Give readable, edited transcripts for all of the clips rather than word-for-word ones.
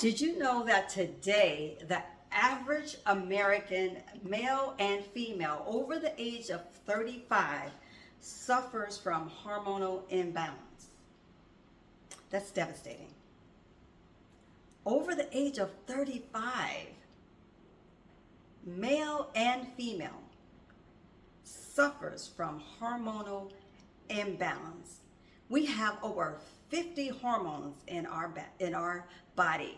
Did you know that today the average American male and female over the age of 35 suffers from hormonal imbalance? That's devastating. Over the age of 35, male and female suffers from hormonal imbalance. We have over 50 hormones in our body.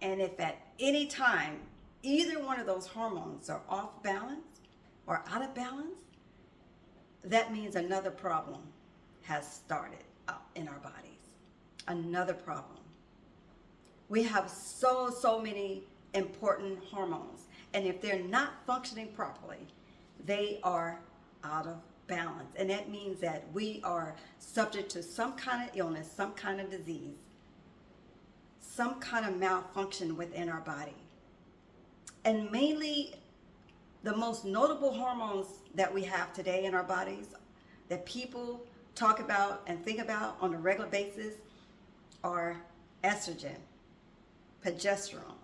And if at any time either one of those hormones are off balance or out of balance, that means another problem has started up in our bodies. Another problem. We have so many important hormones, and if they're not functioning properly, they are out of balance. And that means that we are subject to some kind of illness, some kind of disease, some kind of malfunction within our body. And mainly the most notable hormones that we have today in our bodies that people talk about and think about on a regular basis are estrogen, progesterone.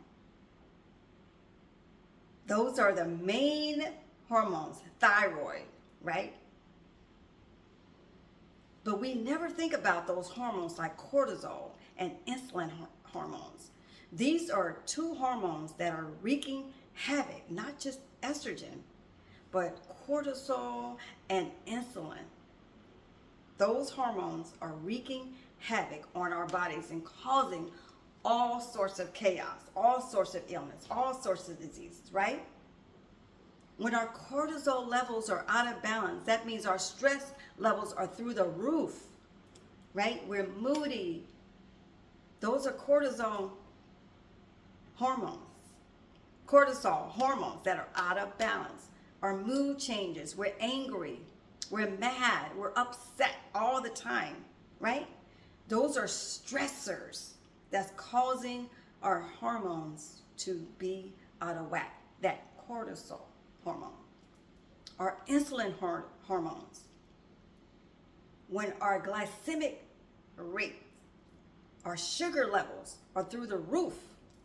Those are the main hormones, thyroid, right? But we never think about those hormones like cortisol and insulin hormones. These are two hormones that are wreaking havoc, not just estrogen, but cortisol and insulin. Those hormones are wreaking havoc on our bodies and causing all sorts of chaos, all sorts of illness, all sorts of diseases, right? When our cortisol levels are out of balance, that means our stress levels are through the roof, right? We're moody. Those are cortisol hormones that are out of balance. Our mood changes. We're angry. We're mad. We're upset all the time, right? Those are stressors that's causing our hormones to be out of whack. That cortisol hormone. Our insulin hormones. When our glycemic rate, our sugar levels are through the roof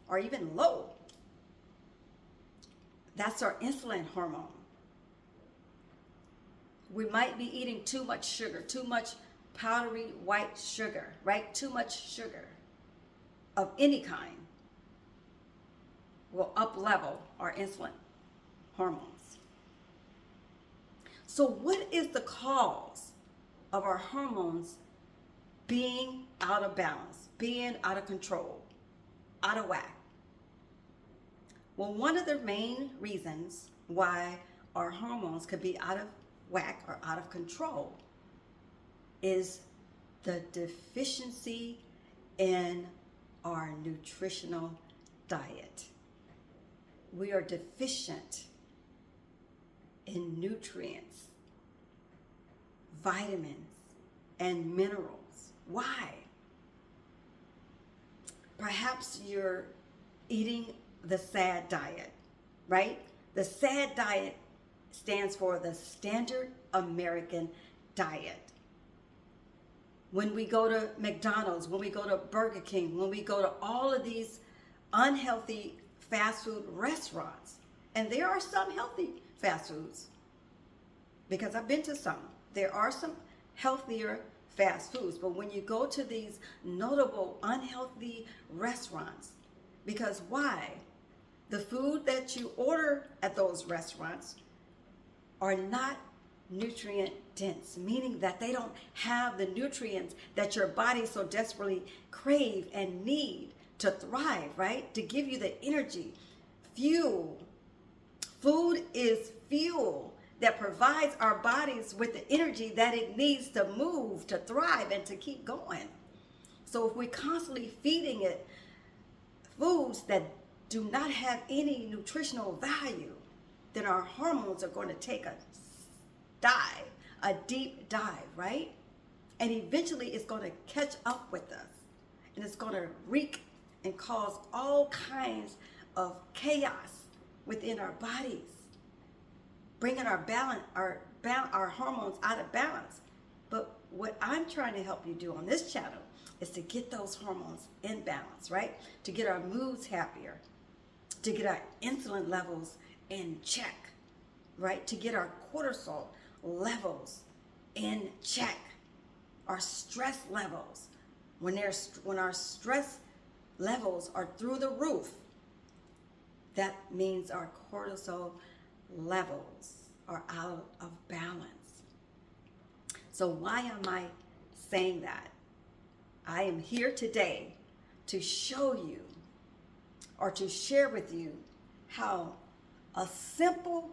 or even low, that's our insulin hormone. We might be eating too much sugar, too much powdery white sugar, right? Too much sugar of any kind will up-level our insulin hormones. So what is the cause of our hormones being out of balance, being out of control, out of whack? Well, one of the main reasons why our hormones could be out of whack or out of control is the deficiency in our nutritional diet. We are deficient in nutrients, vitamins, and minerals. Why? Perhaps you're eating the SAD diet, right? The SAD diet stands for the Standard American Diet. When we go to McDonald's, when we go to Burger King, when we go to all of these unhealthy fast food restaurants, and there are some healthy fast foods, because I've been to some. There are some healthier fast foods, but when you go to these notable unhealthy restaurants, because why? The food that you order at those restaurants are not nutrient dense, meaning that they don't have the nutrients that your body so desperately crave and need to thrive, right? To give you the energy, fuel. Food is fuel that provides our bodies with the energy that it needs to move, to thrive, and to keep going. So if we're constantly feeding it foods that do not have any nutritional value, then our hormones are going to take a dive, a deep dive, right? And eventually it's going to catch up with us, and it's going to wreak and cause all kinds of chaos within our bodies, bringing our hormones out of balance. But what I'm trying to help you do on this channel is to get those hormones in balance, right? To get our moods happier, to get our insulin levels in check, right? To get our cortisol levels in check, our stress levels. When our stress levels are through the roof, that means our cortisol levels are out of balance. So why am I saying that? I am here today to show you or to share with you how a simple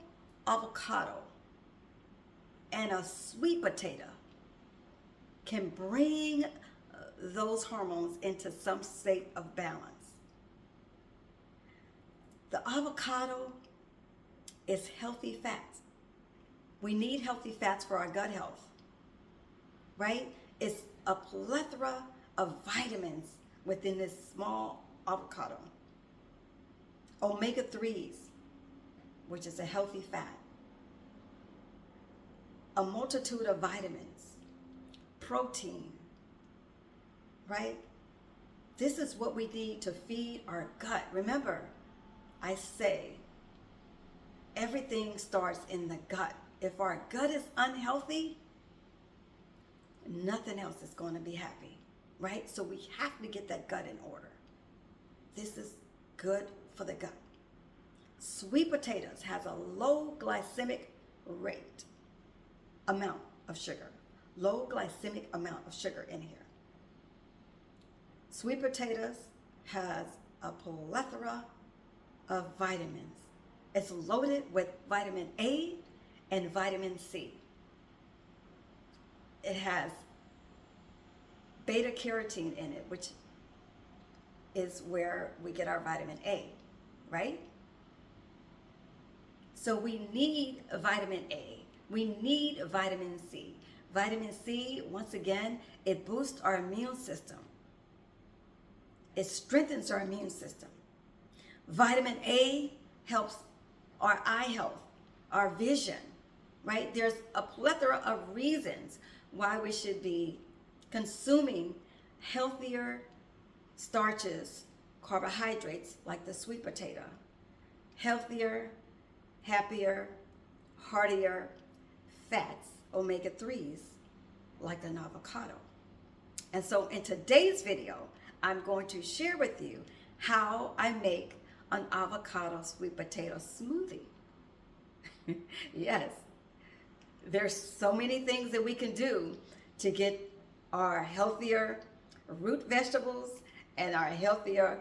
avocado and a sweet potato can bring those hormones into some state of balance. The avocado is healthy fats. We need healthy fats for our gut health, right? It's a plethora of vitamins within this small avocado. Omega-3s, which is a healthy fat. A multitude of vitamins, protein, right? This is what we need to feed our gut. Remember, I say everything starts in the gut. If our gut is unhealthy, nothing else is going to be happy, right? So we have to get that gut in order. This is good for the gut. Sweet potatoes has a low glycemic rate amount of sugar. Low glycemic amount of sugar in here. Sweet potatoes has a plethora of vitamins. It's loaded with vitamin A and vitamin C. It has beta carotene in it, which is where we get our vitamin A, right? So we need vitamin A. We need vitamin C. Vitamin C, once again, it boosts our immune system. It strengthens our immune system. Vitamin A helps our eye health, our vision, right? There's a plethora of reasons why we should be consuming healthier starches, carbohydrates like the sweet potato. Healthier, happier, heartier fats, omega-3s, like an avocado. And so in today's video, I'm going to share with you how I make an avocado sweet potato smoothie. Yes, there's so many things that we can do to get our healthier root vegetables and our healthier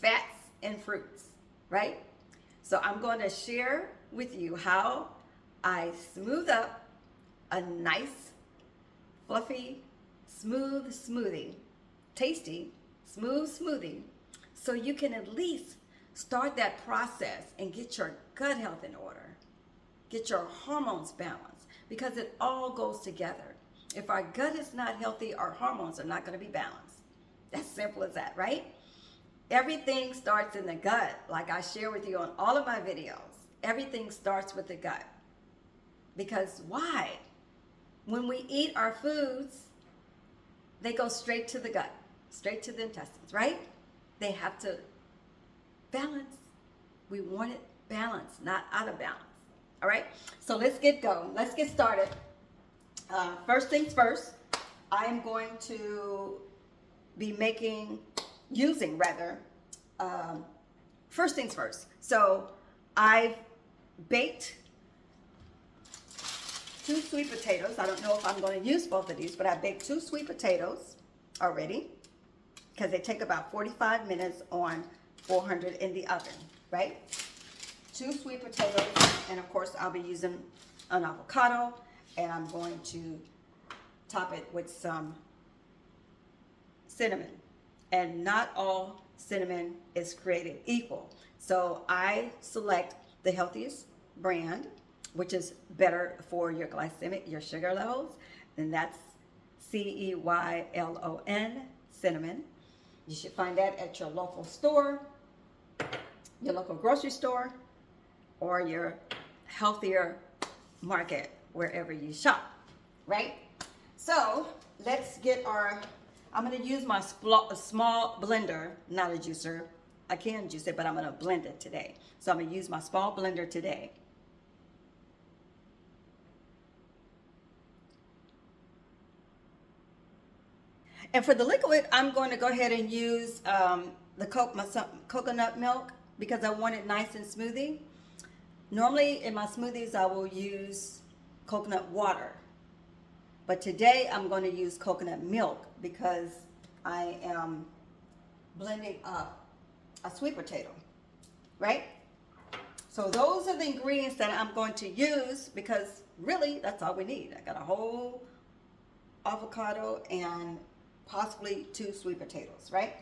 fats and fruits, right? So I'm going to share with you how I smooth up a nice, fluffy, smooth smoothie, tasty, smooth smoothie, so you can at least start that process and get your gut health in order, get your hormones balanced, because it all goes together. If our gut is not healthy, our hormones are not going to be balanced. That's simple as that, right? Everything starts in the gut, like I share with you on all of my videos. Everything starts with the gut. Because why? When we eat our foods, they go straight to the gut, straight to the intestines, right? They have to balance. We want it balanced, not out of balance. All right? So let's get going. Let's get started. First things first, I am going to be using first things first. So I've baked 2 sweet potatoes. I don't know if I'm going to use both of these, but I baked 2 sweet potatoes already because they take about 45 minutes on 400 in the oven, right? 2 sweet potatoes, and of course I'll be using an avocado, and I'm going to top it with some cinnamon. And not all cinnamon is created equal. So I select the healthiest brand, which is better for your your sugar levels, and that's CEYLON, cinnamon. You should find that at your local store, your local grocery store, or your healthier market, wherever you shop, right? So let's get our I'm going to use my small blender, not a juicer. I can juice it, but I'm going to blend it today. So I'm going to use my small blender today. And for the liquid, I'm going to go ahead and use my coconut milk because I want it nice and smoothie. Normally in my smoothies, I will use coconut water. But today I'm going to use coconut milk because I am blending up a sweet potato, right? So those are the ingredients that I'm going to use because really that's all we need. I got a whole avocado and possibly 2 sweet potatoes, right?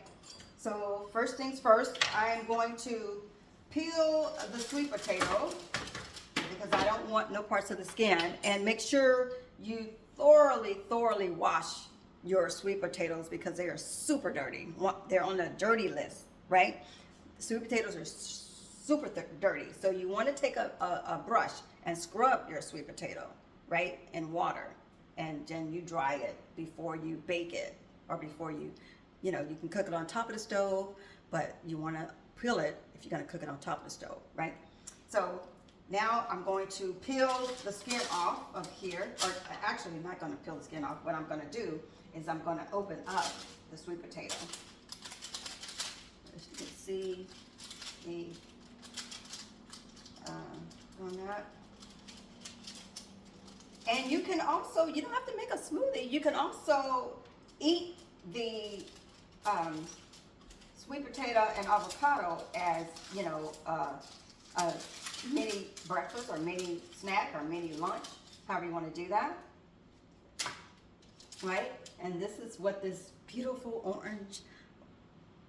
So first things first, I'm going to peel the sweet potato because I don't want no parts of the skin, and make sure you thoroughly wash your sweet potatoes because they are super dirty. They're on the dirty list, right? Sweet potatoes are super dirty. So you want to take a brush and scrub your sweet potato, right, in water. And then you dry it before you bake it, or before you can cook it on top of the stove, but you want to peel it if you're going to cook it on top of the stove, right? So now I'm going to peel the skin off of here, or actually I'm not going to peel the skin off. What I'm going to do is I'm going to open up the sweet potato. As you can see, me on that. And you can also, you don't have to make a smoothie. You can also eat the sweet potato and avocado as, a mini breakfast or mini snack or mini lunch, however you want to do that, right? And this is what this beautiful orange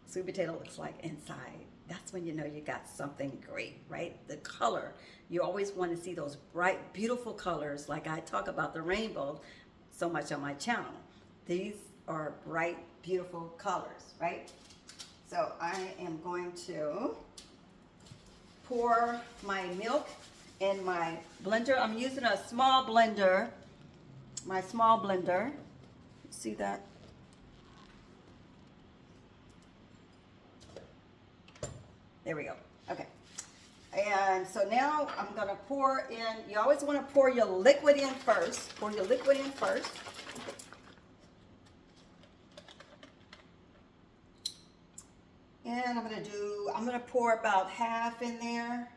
sweet potato looks like inside. That's when you know you got something great, right? The color. You always want to see those bright, beautiful colors, like I talk about the rainbow so much on my channel. These are bright, beautiful colors, right? So I am going to pour my milk in my blender. I'm using a small blender, my small blender. See that? There we go. Okay. And so now I'm going to pour in, you always want to pour your liquid in first. Pour your liquid in first. And I'm going to pour about half in there.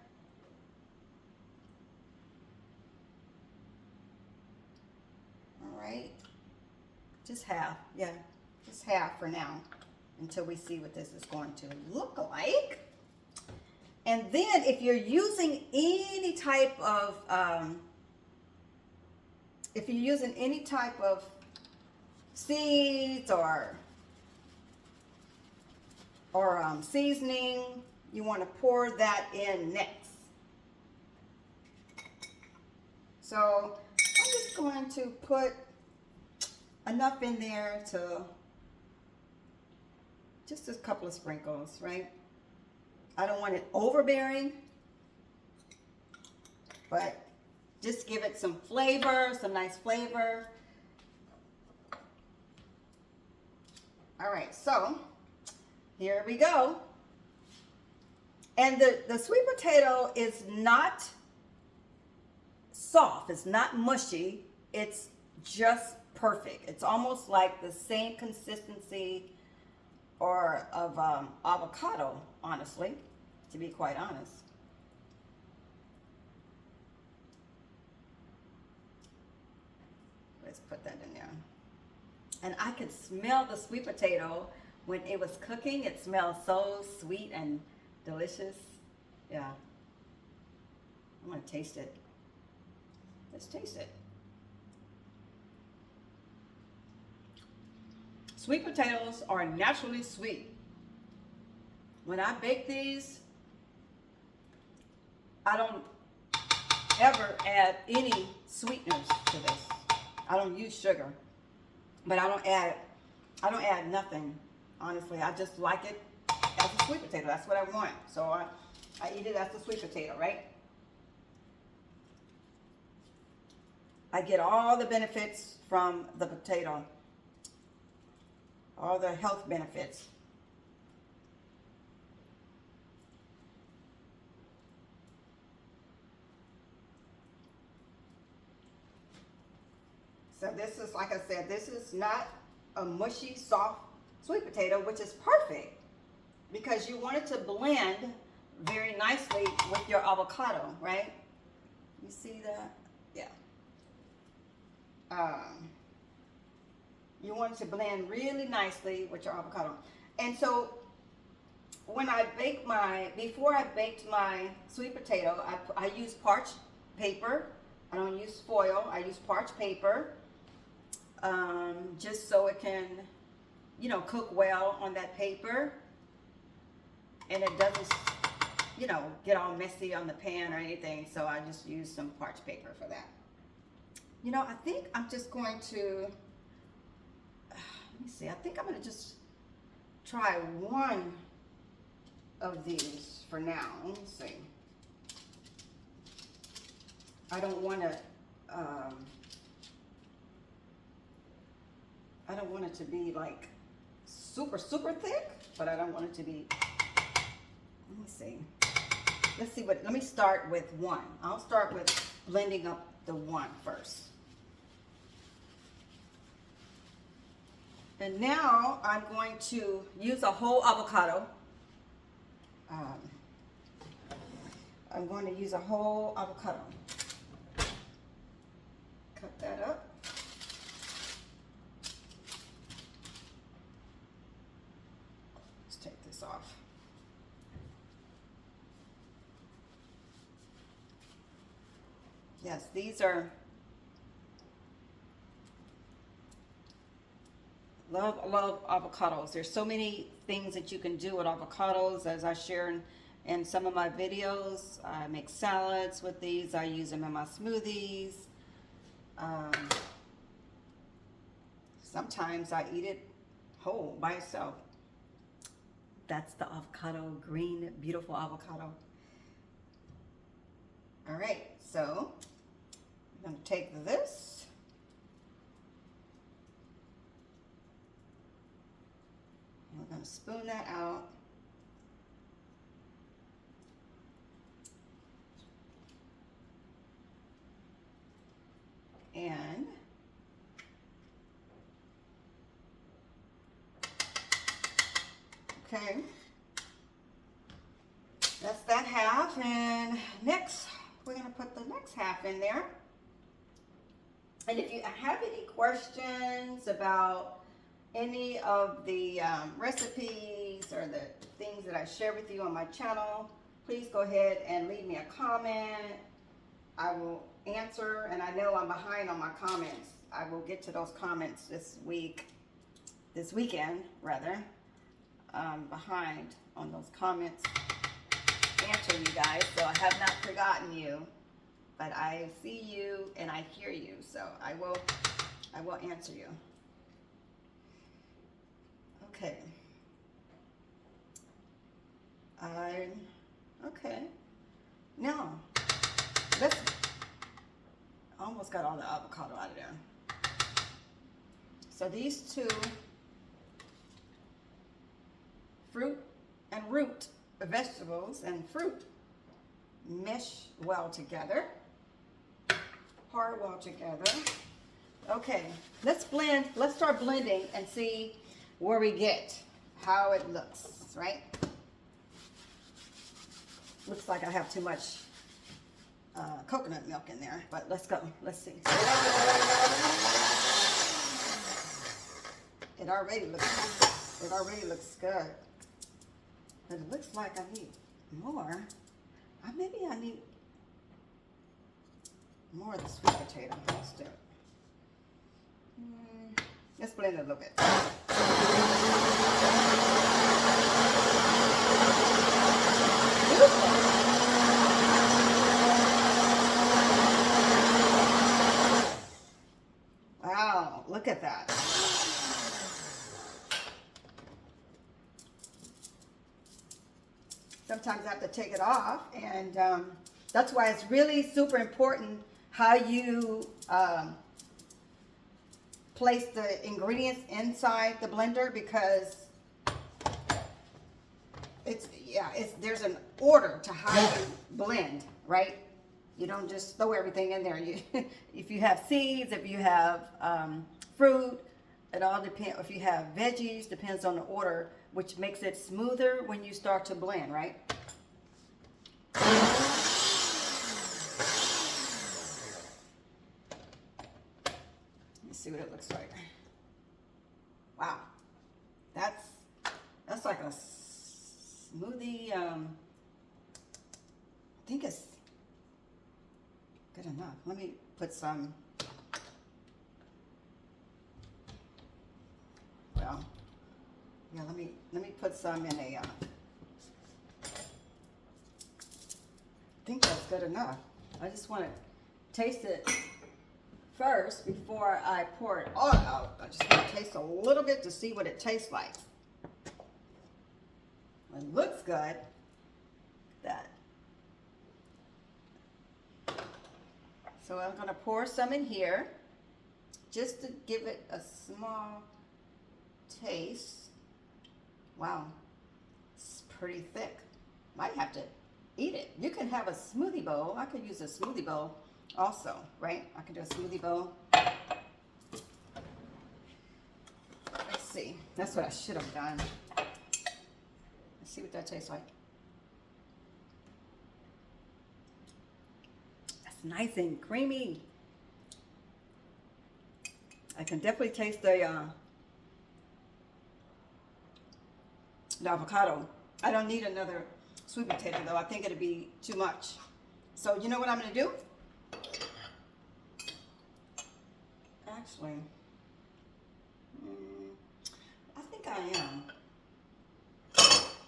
All right. Just half. Yeah, just half for now until we see what this is going to look like. And then if you're using any type of, seeds or seasoning, you want to pour that in next. So I'm just going to put enough in there to just a couple of sprinkles, right? I don't want it overbearing, but just give it some flavor, some nice flavor. All right, so here we go. And the sweet potato is not soft, it's not mushy, it's just perfect. It's almost like the same consistency or of avocado, honestly, to be quite honest. Let's put that in there. And I could smell the sweet potato when it was cooking. It smelled so sweet and delicious. Yeah. I'm gonna taste it. Let's taste it. Sweet potatoes are naturally sweet. When I bake these, I don't ever add any sweeteners to this. I don't use sugar, but I don't add nothing. Honestly, I just like it as a sweet potato. That's what I want. So I eat it as a sweet potato, right? I get all the benefits from the potato. all the health benefits. So this is, like I said, this is not a mushy, soft sweet potato, which is perfect because you want it to blend very nicely with your avocado, right? You see that? Yeah. You want it to blend really nicely with your avocado. And so when I bake before I baked my sweet potato, I use parched paper. I don't use foil. I use parched paper, just so it can, you know, cook well on that paper, and it doesn't, you know, get all messy on the pan or anything. So I just use some parched paper for that. You know, I think I'm just going to, let me see, I think I'm going to just try one of these for now. Let me see. I don't want to, I don't want it to be like super, super thick, but I don't want it to be, let me see. Let's see let me start with one. I'll start with blending up the one first. And now I'm going to use a whole avocado. I'm going to use a whole avocado. Cut that up. Let's take this off. Yes, these are, love avocados. There's so many things that you can do with avocados, as I share in some of my videos. I make salads with these. I use them in my smoothies. Sometimes I eat it whole by itself. That's the avocado, green, beautiful avocado. All right, so I'm going to take this. We're going to spoon that out. And okay, that's that half, and next we're going to put the next half in there. And if you have any questions about any of the recipes or the things that I share with you on my channel, please go ahead and leave me a comment. I will answer, and I know I'm behind on my comments. I will get to those comments this weekend rather. Behind on those comments, answer you guys, so I have not forgotten you, but I see you and I hear you, so I will answer you. Okay. Okay. Now, let's, almost got all the avocado out of there. So these two fruit and root vegetables and fruit mesh well together, par well together. Okay, let's blend, let's start blending and see where we get, how it looks, right? Looks like I have too much coconut milk in there, but let's go, let's see. It already looks good. But it looks like I need more. Maybe I need more of the sweet potato. Let's do it. Let's blend it a little bit. Beautiful. Wow, look at that. Sometimes I have to take it off, and that's why it's really super important how you place the ingredients inside the blender because there's an order to how you blend, right? You don't just throw everything in there. If you have seeds, if you have fruit, it all depends. If you have veggies, depends on the order, which makes it smoother when you start to blend, right? Let's see what it looks like. Wow, that's like a smoothie. I think it's good enough. Let me put some. Well, yeah. Let me put some in a. I think that's good enough. I just want to taste it first before I pour it all out. I just want to taste a little bit to see what it tastes like. It looks good. That. So I'm going to pour some in here just to give it a small taste. Wow, it's pretty thick. Might have to eat it. You can have a smoothie bowl. I could use a smoothie bowl also, right? I can do a smoothie bowl. Let's see. That's what I should have done. Let's see what that tastes like. That's nice and creamy. I can definitely taste the avocado. I don't need another sweet potato though. I think it'd be too much. So you know what I'm going to do? Actually, I think I am.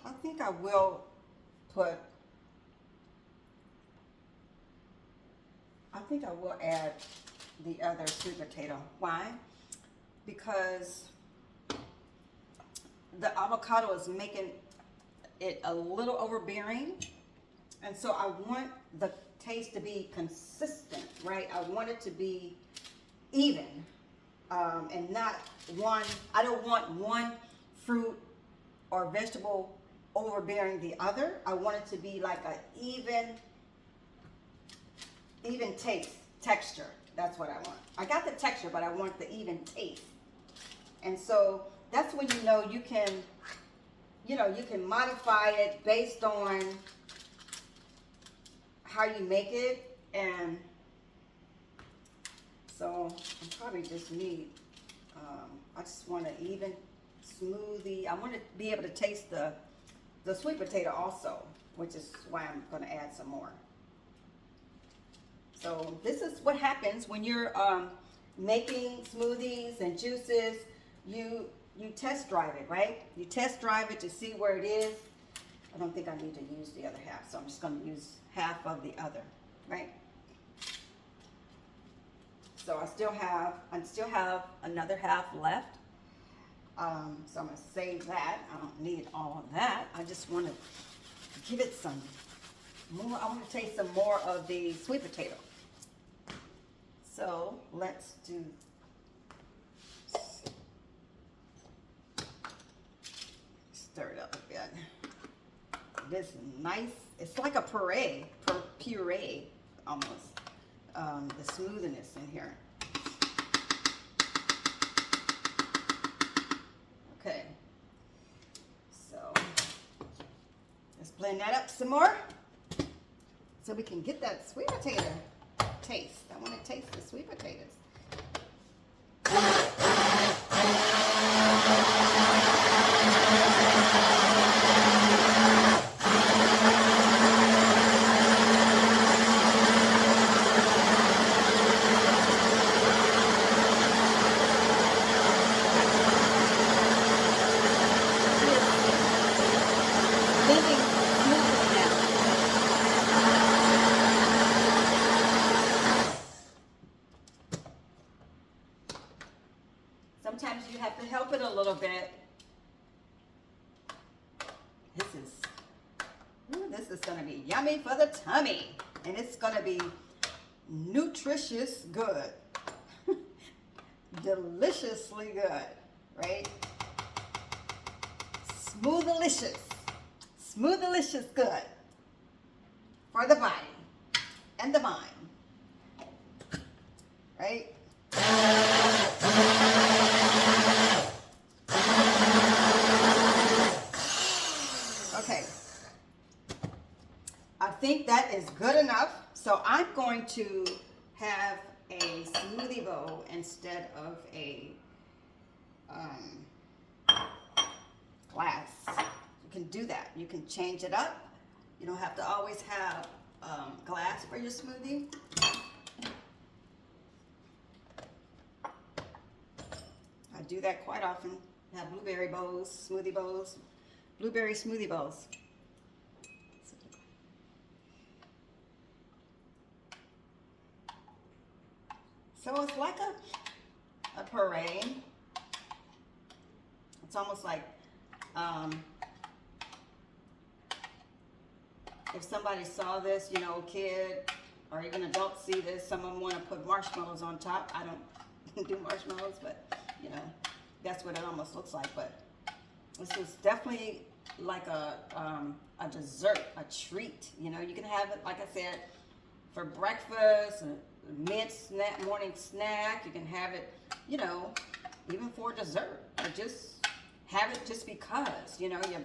I think I will put, I think I will add the other sweet potato. Why? Because the avocado is making it a little overbearing, and so I want the taste to be consistent, right? I want it to be even, and not one. I don't want one fruit or vegetable overbearing the other. I want it to be like a even texture. That's what I want. I got the texture, but I want the even taste. And so that's when you know you can modify it based on how you make it. And so I probably just need, I just want an even smoothie. I want to be able to taste the sweet potato also, which is why I'm going to add some more. So this is what happens when you're making smoothies and juices. You test drive it, right? You test drive it to see where it is. I don't think I need to use the other half, so I'm just going to use half of the other, right? So I still have another half left. So I'm going to save that. I don't need all of that. I just want to give it some more. I want to taste some more of the sweet potato. So let's do. Stir it up a bit. This nice. It's like a puree almost. The smoothness in here. Okay. So let's blend that up some more, so we can get that sweet potato taste. I want to taste the sweet potatoes. Sometimes you have to help it a little bit. This is going to be yummy for the tummy, and it's going to be nutritious good. deliciously good, right? Smooth-delicious. Smooth-delicious good for the body and the mind, right? Okay. I think that is good enough. So I'm going to have a smoothie bowl instead of a glass. You can do that. You can change it up. You don't have to always have glass for your smoothie. I do that quite often. I have blueberry bowls, smoothie bowls, blueberry smoothie bowls. So it's like a parade. It's almost like if somebody saw this, you know, kid or even adults see this, some of them want to put marshmallows on top. I don't do marshmallows, but you know, that's what it almost looks like. But this is definitely like a dessert, a treat. You know, you can have it, like I said, for breakfast, a mid-snack, morning snack. You can have it, you know, even for dessert, or just have it just because, you know, your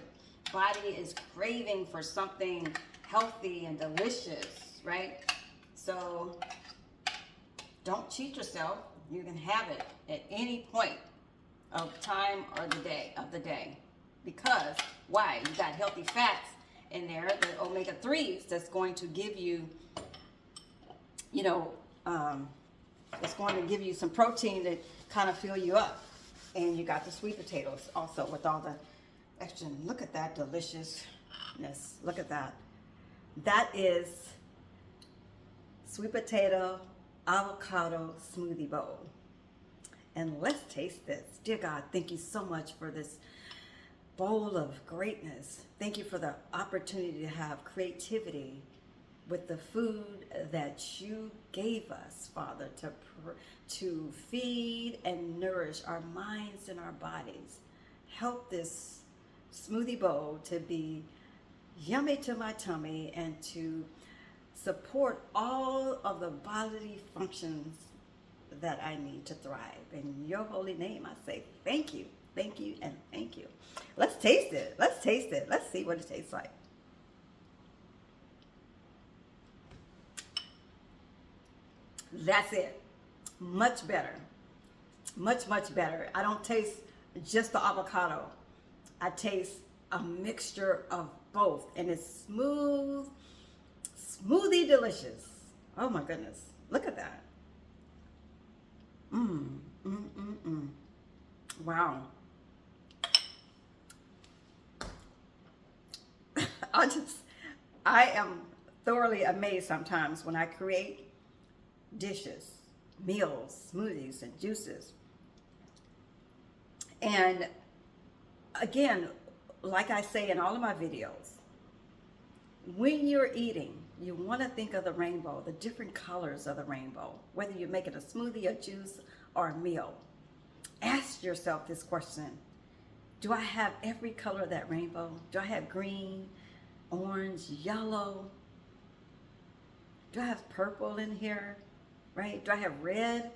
body is craving for something healthy and delicious, right? So don't cheat yourself. You can have it at any point of time or the day. Because why? You got healthy fats in there, the omega-3s, that's going to give you, you know, it's going to give you some protein to kind of fill you up. And you got the sweet potatoes also with all the extra. Look at that deliciousness. Look at that. That is sweet potato avocado smoothie bowl. And let's taste this. Dear God, thank you so much for this bowl of greatness. Thank you for the opportunity to have creativity with the food that you gave us, Father, to feed and nourish our minds and our bodies. Help this smoothie bowl to be yummy to my tummy and to support all of the bodily functions that I need to thrive. In your holy name, I say thank you, and thank you. Let's taste it. Let's taste it. Let's see what it tastes like. That's it. Much better. Much, much better. I don't taste just the avocado. I taste a mixture of both. And it's smooth, smoothie delicious. Oh my goodness. Look at that. Wow. I am thoroughly amazed sometimes when I create dishes, meals, smoothies, and juices. And again, like I say in all of my videos, when you're eating, you want to think of the rainbow, the different colors of the rainbow, whether you're making a smoothie, a juice, or a meal. Ask yourself this question: do I have every color of that rainbow? Do I have green, orange, yellow? Do I have purple in here? Right? Do I have red?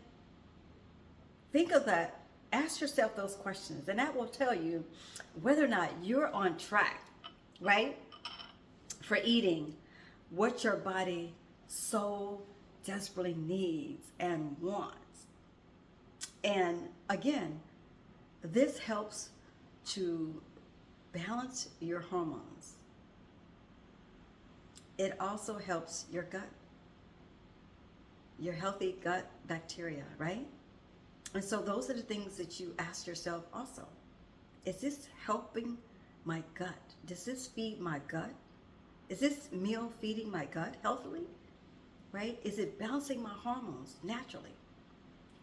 Think of that. Ask yourself those questions, and that will tell you whether or not you're on track, right, for eating what your body so desperately needs and wants. And again, this helps to balance your hormones. It also helps your gut, your healthy gut bacteria, right? And so those are the things that you ask yourself also. Is this helping my gut? Does this feed my gut? Is this meal feeding my gut healthily? Right? Is it balancing my hormones naturally?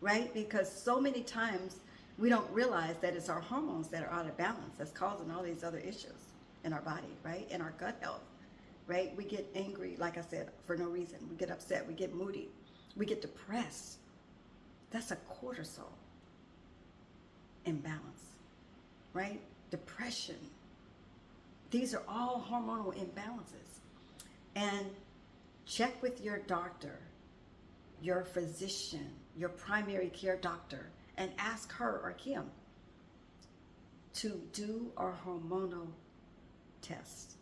Right? Because so many times we don't realize that it's our hormones that are out of balance that's causing all these other issues in our body, right? In our gut health, right? We get angry, like I said, for no reason. We get upset, we get moody, we get depressed. That's a cortisol, imbalance, right? Depression. These are all hormonal imbalances. And check with your doctor, your physician, your primary care doctor, and ask her or him to do a hormonal test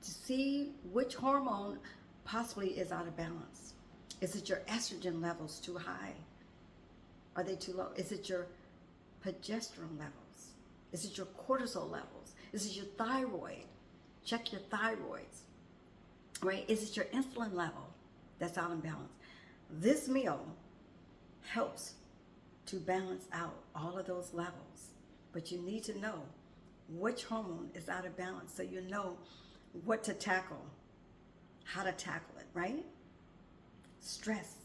to see which hormone possibly is out of balance. Is it your estrogen levels too high? Are they too low? Is it your progesterone levels? Is it your cortisol levels? Is it your thyroid? Check your thyroids, right? Is it your insulin level that's out of balance? This meal helps to balance out all of those levels, but you need to know which hormone is out of balance so you know what to tackle, how to tackle it, right? Stress.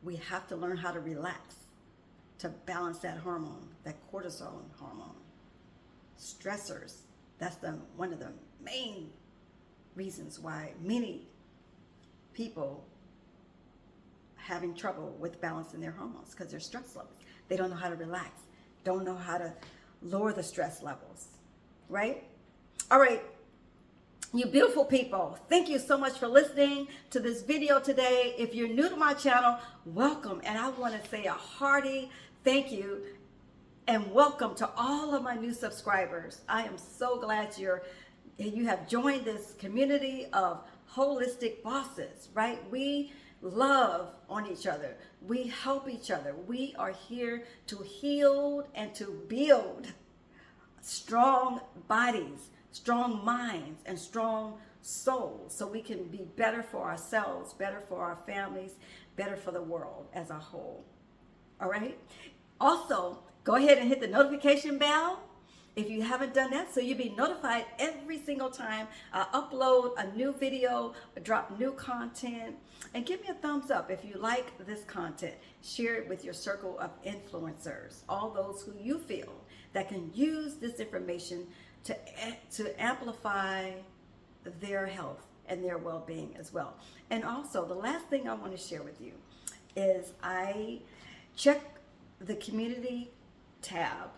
We have to learn how to relax to balance that hormone, that cortisol hormone. Stressors, that's one of the main reasons why many people having trouble with balancing their hormones, because their stress levels. They don't know how to relax, don't know how to lower the stress levels, right? All right, you beautiful people, thank you so much for listening to this video today. If you're new to my channel, welcome. And I want to say a hearty thank you and welcome to all of my new subscribers. I am so glad you have joined this community of holistic bosses, right? We love on each other. We help each other. We are here to heal and to build strong bodies, strong minds, and strong souls so we can be better for ourselves, better for our families, better for the world as a whole. All right? Also, go ahead and hit the notification bell if you haven't done that, so you'll be notified every single time I upload a new video, drop new content, and give me a thumbs up if you like this content. Share it with your circle of influencers, all those who you feel that can use this information to amplify their health and their well-being as well. And also, the last thing I want to share with you is I check the community tab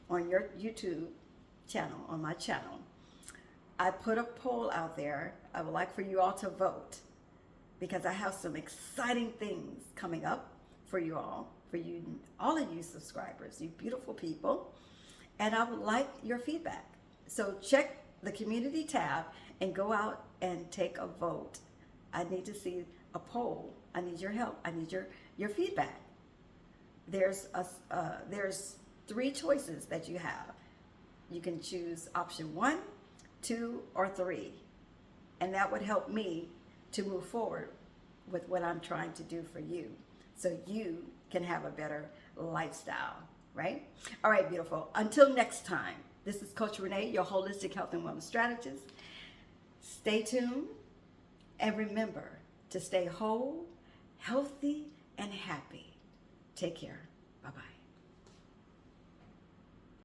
on your YouTube channel, on my channel. I put a poll out there. I would like for you all to vote because I have some exciting things coming up for you all, all of you subscribers, you beautiful people, and I would like your feedback. So check the community tab and go out and take a vote. I need to see a poll. I need your help. I need your feedback. There's 3 choices that you have. You can choose option 1, 2, or 3. And that would help me to move forward with what I'm trying to do for you so you can have a better lifestyle, right? All right, beautiful. Until next time, this is Coach Renee, your holistic health and wellness strategist. Stay tuned and remember to stay whole, healthy, and happy. Take care. Bye-bye.